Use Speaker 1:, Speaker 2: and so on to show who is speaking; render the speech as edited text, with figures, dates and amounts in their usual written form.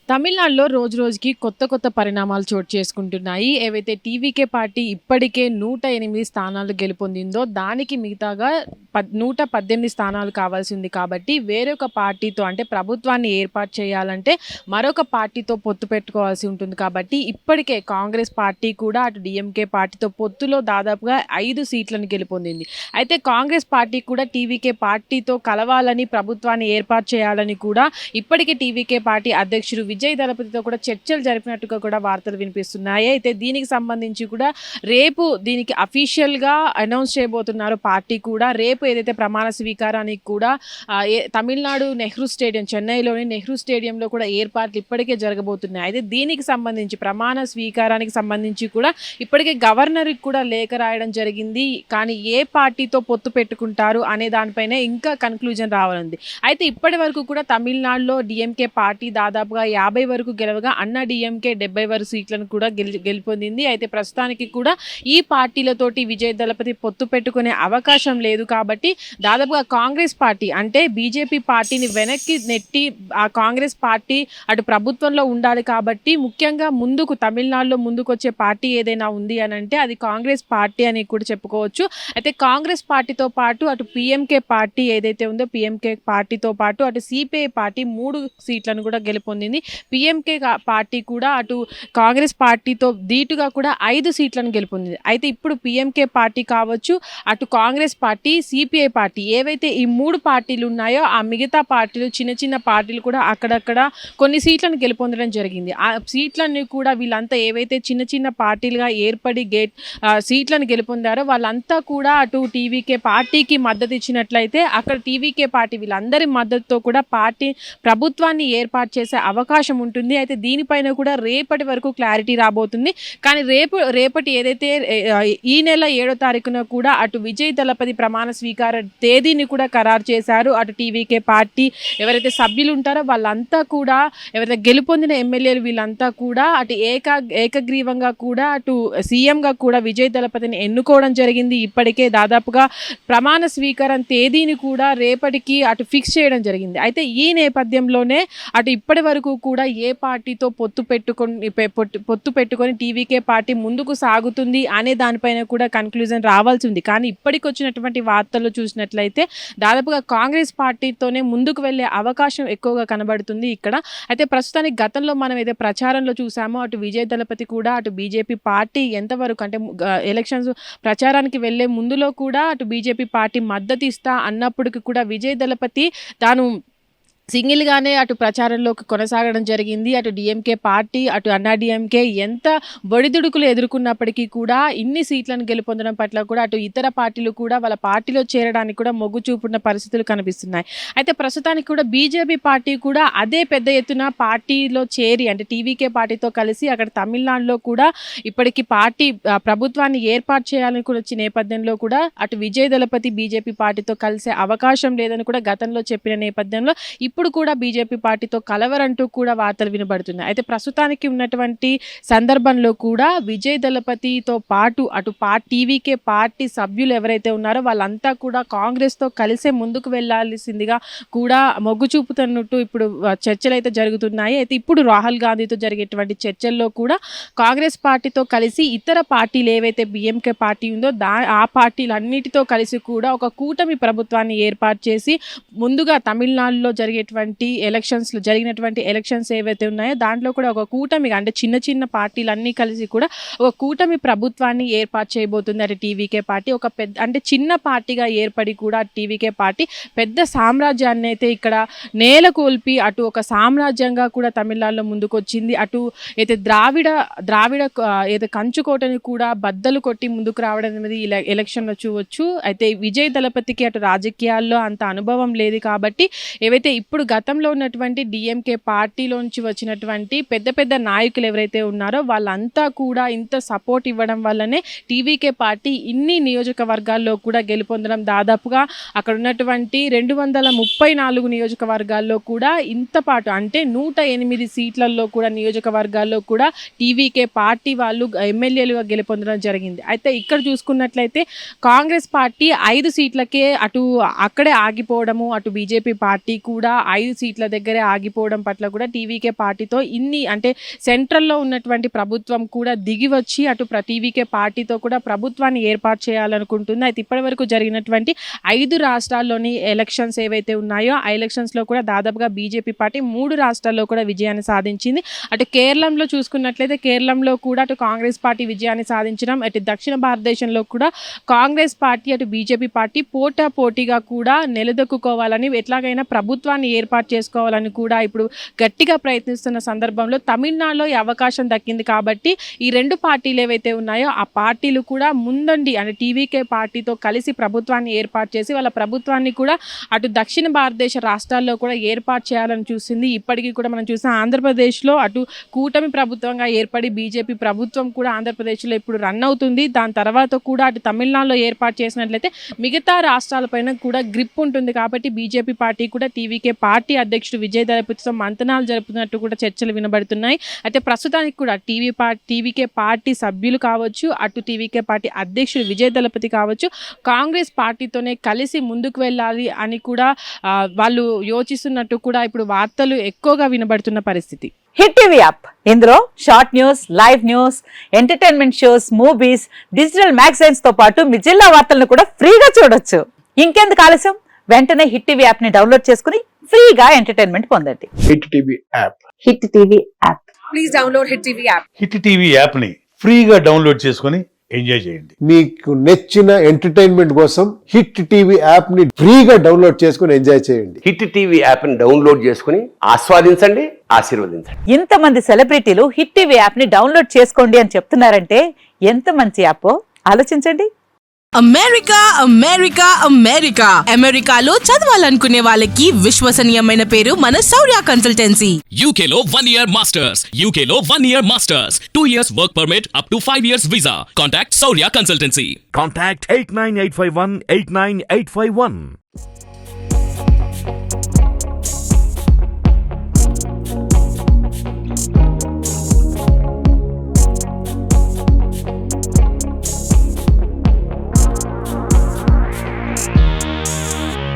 Speaker 1: తమిళనాడులో రోజురోజుకి కొత్త కొత్త పరిణామాలు చోటు చేసుకుంటున్నాయి. ఏవైతే టీవీకే పార్టీ ఇప్పటికే 108 స్థానాలు గెలుపొందిందో, దానికి మిగతాగా 118 స్థానాలు కావాల్సింది కాబట్టి, వేరొక పార్టీతో అంటే ప్రభుత్వాన్ని ఏర్పాటు చేయాలంటే మరొక పార్టీతో పొత్తు పెట్టుకోవాల్సి ఉంటుంది కాబట్టి, ఇప్పటికే కాంగ్రెస్ పార్టీ కూడా అటు డీఎంకే పార్టీతో పొత్తులో దాదాపుగా 5 సీట్లను గెలుపొందింది. అయితే కాంగ్రెస్ పార్టీ కూడా టీవీకే పార్టీతో కలవాలని, ప్రభుత్వాన్ని ఏర్పాటు చేయాలని కూడా ఇప్పటికే టీవీకే పార్టీ అధ్యక్షుడు విజయ్ దళపతితో కూడా చర్చలు జరిపినట్టుగా కూడా వార్తలు వినిపిస్తున్నాయి. అయితే దీనికి సంబంధించి కూడా రేపు దీనికి అఫీషియల్‌గా అనౌన్స్ చేయబోతున్నారు పార్టీ కూడా. రేపు ఏదైతే ప్రమాణ స్వీకారానికి కూడా తమిళనాడు నెహ్రూ స్టేడియం, చెన్నైలోని నెహ్రూ స్టేడియంలో కూడా ఏర్పాట్లు ఇప్పటికే జరగబోతున్నాయి. అయితే దీనికి సంబంధించి ప్రమాణ స్వీకారానికి సంబంధించి కూడా ఇప్పటికే గవర్నర్‌కి కూడా లేఖ రాయడం జరిగింది. కానీ ఏ పార్టీతో పొత్తు పెట్టుకుంటారు అనే దానిపైనే ఇంకా కన్క్లూజన్ రావాలంది. అయితే ఇప్పటి వరకు కూడా తమిళనాడులో డీఎంకే పార్టీ దాదాపుగా 50 వరకు గెలవగా, అన్నా డీఎంకే 70 వరకు సీట్లను కూడా గెలుపొందింది. అయితే ప్రస్తుతానికి కూడా ఈ పార్టీలతోటి విజయ్ దళపతి పొత్తు పెట్టుకునే అవకాశం లేదు కాబట్టి, దాదాపుగా కాంగ్రెస్ పార్టీ అంటే బీజేపీ పార్టీని వెనక్కి నెట్టి ఆ కాంగ్రెస్ పార్టీ అటు ప్రభుత్వంలో ఉండాలి కాబట్టి, ముఖ్యంగా ముందుకు తమిళనాడులో ముందుకొచ్చే పార్టీ ఏదైనా ఉంది అని అంటే అది కాంగ్రెస్ పార్టీ అని కూడా చెప్పుకోవచ్చు. అయితే కాంగ్రెస్ పార్టీతో పాటు అటు పీఎంకే పార్టీ ఏదైతే ఉందో, పీఎంకే పార్టీతో పాటు అటు సిపిఐ పార్టీ 3 సీట్లను కూడా గెలుపొందింది. పీఎంకే పార్టీ కూడా అటు కాంగ్రెస్ పార్టీతో ధీటుగా కూడా 5 సీట్లను గెలుపొందింది. అయితే ఇప్పుడు పీఎంకే పార్టీ కావచ్చు, అటు కాంగ్రెస్ పార్టీ, సిపిఐ పార్టీ ఏవైతే ఈ 3 పార్టీలు ఉన్నాయో, ఆ మిగతా పార్టీలు చిన్న చిన్న పార్టీలు కూడా అక్కడక్కడ కొన్ని సీట్లను గెలుపొందడం జరిగింది. ఆ సీట్లన్నీ కూడా వీళ్ళంతా ఏవైతే చిన్న చిన్న పార్టీలుగా ఏర్పడి సీట్లను గెలుపొందారో వాళ్ళంతా కూడా అటు టీవీకే పార్టీకి మద్దతు ఇచ్చినట్లయితే, అక్కడ టీవీకే పార్టీ వీళ్ళందరి మద్దతుతో కూడా పార్టీ ప్రభుత్వాన్ని ఏర్పాటు చేసే అవకాశం ఉంటుంది. అయితే దీనిపైన కూడా రేపటి వరకు క్లారిటీ రాబోతుంది. కానీ రేపటి ఏదైతే ఈ నెల 7వ తారీఖున కూడా అటు విజయ్ దళపతి ప్రమాణ స్వీకార తేదీని కూడా ఖరారు చేశారు. అటు టీవీకే పార్టీ ఎవరైతే సభ్యులు ఉంటారో వాళ్ళంతా కూడా, ఎవరైతే గెలుపొందిన ఎమ్మెల్యేలు వీళ్ళంతా కూడా అటు ఏకగ్రీవంగా కూడా అటు సీఎంగా కూడా విజయ్ దళపతిని ఎన్నుకోవడం జరిగింది. ఇప్పటికే దాదాపుగా ప్రమాణ స్వీకారం తేదీని కూడా రేపటికి అటు ఫిక్స్ చేయడం జరిగింది. అయితే ఈ నేపథ్యంలోనే అటు ఇప్పటి వరకు కూడా ఏ పార్టీతో పొత్తు పెట్టుకొని టీవీకే పార్టీ ముందుకు సాగుతుంది అనే దానిపైన కూడా కన్క్లూజన్ రావాల్సి ఉంది. కానీ ఇప్పటికి వచ్చినటువంటి వార్తల్లో చూసినట్లయితే దాదాపుగా కాంగ్రెస్ పార్టీతోనే ముందుకు వెళ్ళే అవకాశం ఎక్కువగా కనబడుతుంది ఇక్కడ. అయితే ప్రస్తుతానికి గతంలో మనం ఏదో ప్రచారంలో చూసామో, అటు విజయ్ దళపతి కూడా అటు బీజేపీ పార్టీ ఎంతవరకు అంటే ఎలక్షన్స్ ప్రచారానికి వెళ్లే ముందులో కూడా అటు బీజేపీ పార్టీ మద్దతు ఇస్తా అన్నప్పటికీ కూడా విజయ్ దళపతి తాను సింగిల్గానే అటు ప్రచారంలోకి కొనసాగడం జరిగింది. అటు డీఎంకే పార్టీ, అటు అన్నా డీఎంకే ఎంత ఒడిదుడుకులు ఎదుర్కొన్నప్పటికీ కూడా ఇన్ని సీట్లను గెలుపొందడం పట్ల కూడా అటు ఇతర పార్టీలు కూడా వాళ్ళ పార్టీలో చేరడానికి కూడా మొగ్గు చూపున్న పరిస్థితులు కనిపిస్తున్నాయి. అయితే ప్రస్తుతానికి కూడా బీజేపీ పార్టీ కూడా అదే పెద్ద ఎత్తున పార్టీలో చేరి అంటే టీవీకే పార్టీతో కలిసి అక్కడ తమిళనాడులో కూడా ఇప్పటికీ పార్టీ ప్రభుత్వాన్ని ఏర్పాటు చేయాలని కూడా వచ్చే నేపథ్యంలో కూడా అటు విజయ్ దళపతి బీజేపీ పార్టీతో కలిసే అవకాశం లేదని కూడా గతంలో చెప్పిన నేపథ్యంలో ఇప్పుడు కూడా బీజేపీ పార్టీతో కలవరంటూ కూడా వార్తలు వినబడుతున్నాయి. అయితే ప్రస్తుతానికి ఉన్నటువంటి సందర్భంలో కూడా విజయ్ దళపతితో పాటు అటు టీవీకే పార్టీ సభ్యులు ఎవరైతే ఉన్నారో వాళ్ళంతా కూడా కాంగ్రెస్తో కలిసే ముందుకు వెళ్లాల్సిందిగా కూడా మొగ్గు చూపుతున్నట్టు ఇప్పుడు చర్చలు అయితే జరుగుతున్నాయి. అయితే ఇప్పుడు రాహుల్ గాంధీతో జరిగేటువంటి చర్చల్లో కూడా కాంగ్రెస్ పార్టీతో కలిసి ఇతర పార్టీలు ఏవైతే బీఎంకే పార్టీ ఉందో ఆ పార్టీలన్నిటితో కలిసి కూడా ఒక కూటమి ప్రభుత్వాన్ని ఏర్పాటు చేసి ముందుగా తమిళనాడులో జరిగినటువంటి ఎలక్షన్స్ ఏవైతే ఉన్నాయో దాంట్లో కూడా ఒక కూటమిగా అంటే చిన్న చిన్న పార్టీలన్నీ కలిసి కూడా ఒక కూటమి ప్రభుత్వాన్ని ఏర్పాటు చేయబోతుంది అటు టీవీకే పార్టీ. ఒక పెద్ద అంటే చిన్న పార్టీగా ఏర్పడి కూడా టీవీకే పార్టీ పెద్ద సామ్రాజ్యాన్ని అయితే ఇక్కడ నేలకొల్పి అటు ఒక సామ్రాజ్యంగా కూడా తమిళనాడులో ముందుకొచ్చింది. అటు అయితే ద్రావిడ ఏదో కంచుకోటని కూడా బద్దలు కొట్టి ముందుకు రావడం అనేది ఎలక్షన్లో చూడవచ్చు. అయితే విజయ్ దళపతికి అటు రాజకీయాల్లో అంత అనుభవం లేదు కాబట్టి ఏవైతే ఇప్పుడు గతంలో ఉన్నటువంటి డీఎంకే పార్టీలోంచి వచ్చినటువంటి పెద్ద పెద్ద నాయకులు ఎవరైతే ఉన్నారో వాళ్ళంతా కూడా ఇంత సపోర్ట్ ఇవ్వడం వల్లనే టీవీకే పార్టీ ఇన్ని నియోజకవర్గాల్లో కూడా గెలుపొందడం, దాదాపుగా అక్కడ ఉన్నటువంటి 234 నియోజకవర్గాల్లో కూడా ఇంత పాటు అంటే 108 సీట్లలో కూడా నియోజకవర్గాల్లో కూడా టీవీకే పార్టీ వాళ్ళు ఎమ్మెల్యేలుగా గెలుపొందడం జరిగింది. అయితే ఇక్కడ చూసుకున్నట్లయితే కాంగ్రెస్ పార్టీ 5 సీట్లకే అక్కడే ఆగిపోవడము, అటు బీజేపీ పార్టీ కూడా 5 సీట్ల దగ్గరే ఆగిపోవడం పట్ల కూడా టీవీకే పార్టీతో ఇన్ని అంటే సెంట్రల్లో ఉన్నటువంటి ప్రభుత్వం కూడా దిగి వచ్చి అటు టీవీకే పార్టీతో కూడా ప్రభుత్వాన్ని ఏర్పాటు చేయాలనుకుంటుంది. అయితే ఇప్పటివరకు జరిగినటువంటి 5 రాష్ట్రాల్లోని ఎలక్షన్స్ ఏవైతే ఉన్నాయో ఆ ఎలక్షన్స్లో కూడా దాదాపుగా బీజేపీ పార్టీ 3 రాష్ట్రాల్లో కూడా విజయాన్ని సాధించింది. అటు కేరళంలో చూసుకున్నట్లయితే కేరళంలో కూడా అటు కాంగ్రెస్ పార్టీ విజయాన్ని సాధించడం, అటు దక్షిణ భారతదేశంలో కూడా కాంగ్రెస్ పార్టీ అటు బీజేపీ పార్టీ పోటాపోటీగా కూడా నిలదొక్కుకోవాలని ఎట్లాగైనా ప్రభుత్వాన్ని ఏర్పాటు చేసుకోవాలని కూడా ఇప్పుడు గట్టిగా ప్రయత్నిస్తున్న సందర్భంలో తమిళనాడులో ఈ అవకాశం దక్కింది. కాబట్టి ఈ 2 పార్టీలు ఏవైతే ఉన్నాయో ఆ పార్టీలు కూడా ముందండి అంటే టీవీకే పార్టీతో కలిసి ప్రభుత్వాన్ని ఏర్పాటు చేసి వాళ్ళ ప్రభుత్వాన్ని కూడా అటు దక్షిణ భారతదేశ రాష్ట్రాల్లో కూడా ఏర్పాటు చేయాలని చూసింది. ఇప్పటికీ కూడా మనం చూసిన ఆంధ్రప్రదేశ్లో అటు కూటమి ప్రభుత్వంగా ఏర్పడి బీజేపీ ప్రభుత్వం కూడా ఆంధ్రప్రదేశ్లో ఇప్పుడు రన్ అవుతుంది. దాని తర్వాత కూడా అటు తమిళనాడులో ఏర్పాటు చేసినట్లయితే మిగతా రాష్ట్రాలపైన కూడా గ్రిప్ ఉంటుంది. కాబట్టి బీజేపీ పార్టీ కూడా టీవీకే పార్టీ అధ్యక్షుడు విజయ్ దళపతితో మంతనాలు జరుపుతున్నట్టు కూడా చర్చలు వినబడుతున్నాయి. అయితే ప్రస్తుతానికి కూడా టీవీకే పార్టీ సభ్యులు కావచ్చు, అటు టీవీకే పార్టీ అధ్యక్షుడు విజయ్ దళపతి కావచ్చు, కాంగ్రెస్ పార్టీతోనే కలిసి ముందుకు వెళ్ళాలి అని కూడా వాళ్ళు యోచిస్తున్నట్టు కూడా ఇప్పుడు వార్తలు ఎక్కువగా వినబడుతున్న పరిస్థితి.
Speaker 2: హిట్ టీవీ యాప్ ఇందులో short news, live news, entertainment shows, movies, digital magazines తో పాటు మీ జిల్లా వార్తలను కూడా ఫ్రీగా చూడొచ్చు. ఇంకెందుకు ఆలస్యం, వెంటనే హిట్ టీవీ యాప్ ని డౌన్లోడ్ చేసుకుని ఫ్రీగా ఎంటర్టైన్మెంట్ పొందండి.
Speaker 3: Hit TV app.
Speaker 2: Hit TV app.
Speaker 4: Please download hit TV app.
Speaker 5: Hit TV app ని ఫ్రీగా డౌన్లోడ్ చేసుకుని ఎంజాయ్ చేయండి.
Speaker 3: మీకు నచ్చిన ఎంటర్టైన్మెంట్ కోసం హిట్ టీవీ యాప్ ని ఫ్రీగా డౌన్లోడ్ చేసుకుని ఎంజాయ్ చేయండి.
Speaker 6: హిట్ టీవీ యాప్ ని డౌన్లోడ్ చేసుకుని ఆస్వాదించండి, ఆశీర్వదించండి.
Speaker 2: ఇంతమంది సెలబ్రిటీలు హిట్ టీవీ యాప్ ని డౌన్లోడ్ చేసుకోండి అని చెప్తున్నారంటే ఎంత మంచి యాప్ ఆలోచించండి.
Speaker 7: అమెరికా అమెరికా అమెరికా అమెరికాలో చదవాలనుకునే వాళ్ళకి విశ్వసనీయమైన పేరు మన శౌర్య కన్సల్టెన్సీ.
Speaker 8: UK లో 1 year masters, UK లో 1 year masters, 2 years work permit up to 5 years visa. Contact Saurya Consultancy.
Speaker 9: Contact 89851 89851.